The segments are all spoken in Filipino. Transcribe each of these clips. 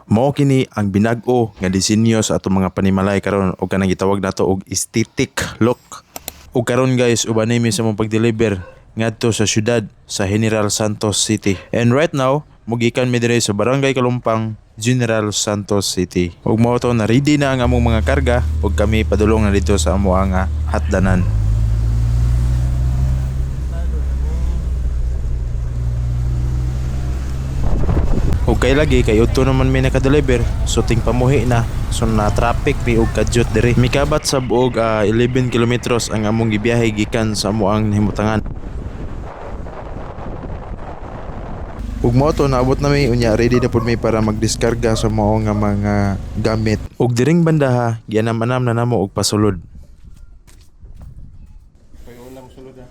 Mao kini ang binag-o nga disenyo sa atong mga panimalay karon o kanang gitawag nato og aesthetic look. Ug karon guys, ubanay mi sa mong pag-deliver ngadto sa syudad sa General Santos City. And right now, mugikan mi dire sa Barangay Kalumpang, General Santos City. Ug mao to na ready na ang among mga karga ug kami padulong na dito sa amo nga hatdanan. Ug kay lagi kay udto naman may naka-deliver, so ting pamuhi na. So na traffic mi og kadyot diri. Mikabat sa buog 11 kilometros ang among gibiyahe gikan sa amoang himutangan. Ug mao to naabot na mi unya ready na pud mi para magdiskarga sa mao nga mga gamit. Ug diring bandaha gianam-anam na namo og pasulod. Kay unang sulod na.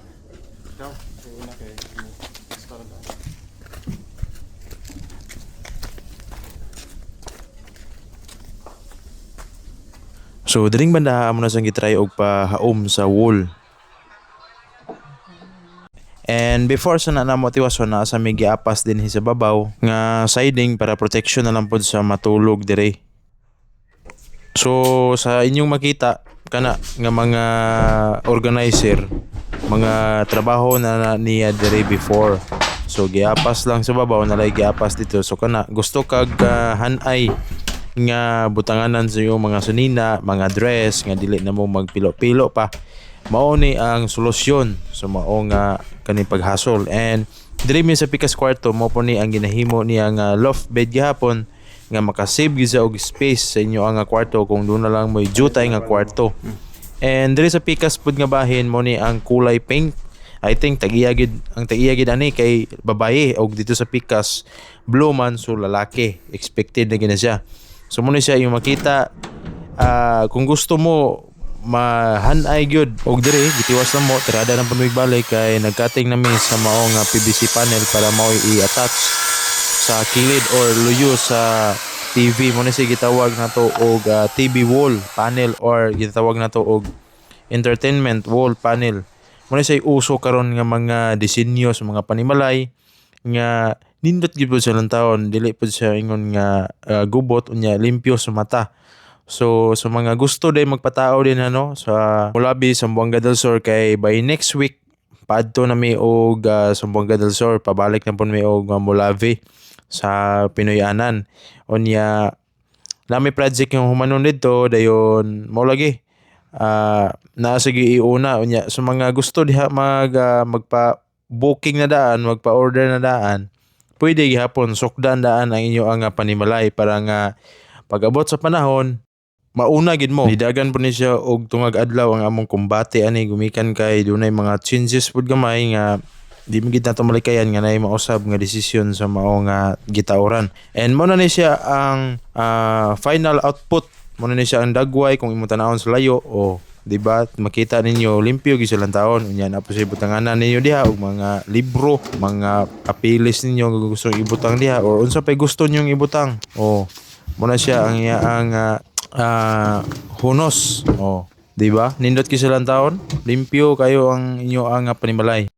Ikaw, kay una kay discard. So diring bandaha amo na sang gitry og pahaom sa wall. And before sa na motivasyon na sa may giapas din sa babaw nga siding para protection na lang pod sa matulog dire. So sa inyong makita kana nga mga organizer, mga trabaho na niya dire before. So giapas lang sa babaw nalay giapas dito. So kana gusto kag hanay nga butanganan sa iyong mga sunina, mga dress nga dili na mo magpilo-pilo pa. Mao ni ang solusyon sa mao nga kani paghasol. And diri mi sa pikas kwarto mo po ni ang ginahimo niya nga loft bed gihapon nga makasave gyud og space sa inyo ang kwarto kung doon na lang mo jutay nga kwarto. And diri sa pikas pud nga bahin mo ni ang kulay pink. I think tag-iya gid ani kay babaye og dito sa pikas blue man so lalaki. Expected na gina siya. So mo ni siya yung makita kung gusto mo mahanay gyud og dire gitiwas na mo tirada ng panuig balik kay nagcutting na mi sa mao nga PVC panel para mao i-attach sa kilid or luyo sa TV. Mo ni siya gitawag nato og TV wall panel or gitawag nato og entertainment wall panel. Mo ni siya uso karon nga mga disenyo sa mga panimalay nga nindot gyud pud sa lantawon, dili pud siya ingon nga gubot unya limpyo sa mata. So sa mga gusto day magpatao din sa Mulabi, Zamboanga del Sur kay by next week paadto na mi og Zamboanga del Sur, pabalik na pud mi og Mulabi sa Pinoy-anan. Unya nami project yung humanon dito dayon mao lagi naa sige iuna unya sa mga gusto diha magpa booking na daan, magpa-order na daan, pwede gihapon sukdan daan ang inyo ang panimalay para nga pag-abot sa panahon mauna gid mo. Nidagan po ni siya og tungag adlaw ang among kumbate ani gumikan kay dunay mga changes pud gamay nga di mi gid nato malikayan nga nay mausab nga desisyon sa mao nga gitauran. And mo na ni siya ang final output. Mo na ni siya ang dagway kung imong tan-awon sa layo o di ba makita ninyo limpyo gyud sa lantawon unya na po sa ibutanganan ninyo diha og mga libro, mga papilis ninyo nga gusto ibutang diha or unsa pay gusto ninyong ibutang. Mo na siya ang hunos. Di ba? Nindot gyud sa lantawon, limpyo kayo ang inyo ang panimalay.